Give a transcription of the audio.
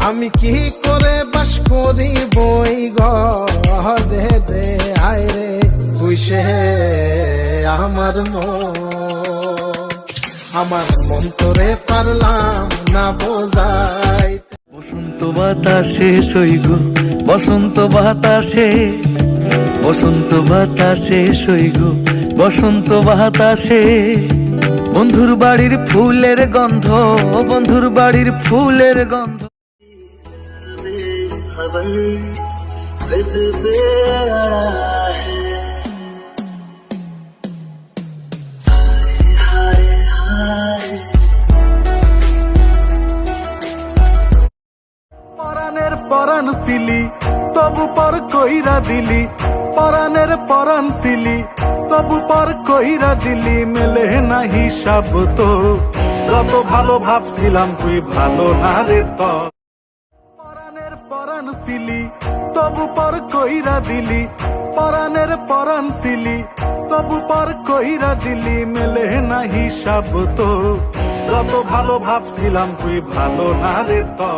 আমি কি করে বাস করি বই ঘরে দে আয় রে তুই সে আমার মন তোরে পারলাম না বোঝাই। বসন্ত বাতাসে সইগ বসন্ত বাতাসে, বসন্ত বাতাসে সইগ বসন্ত বাতাসে, বন্ধুর বাড়ির ফুলের গন্ধ, বন্ধুর বাড়ির ফুলের গন্ধ। পরাণের পরাণ সিলি তবু পর কইরা দিলি, পরাণের পরাণ সিলি তবু পর কইরা দিলি, মেলে না হিসাব তো যত ভালো ভাবছিলাম তুই ভালো না রে তো। পরাণের পরাণ সিলি তবু পর কইরা দিলি, পরাণের পরাণ সিলি তবু পর কইরা দিলি, মেলে না হিসাব তো যত ভালো ভাবছিলাম তুই ভালো না রে তো।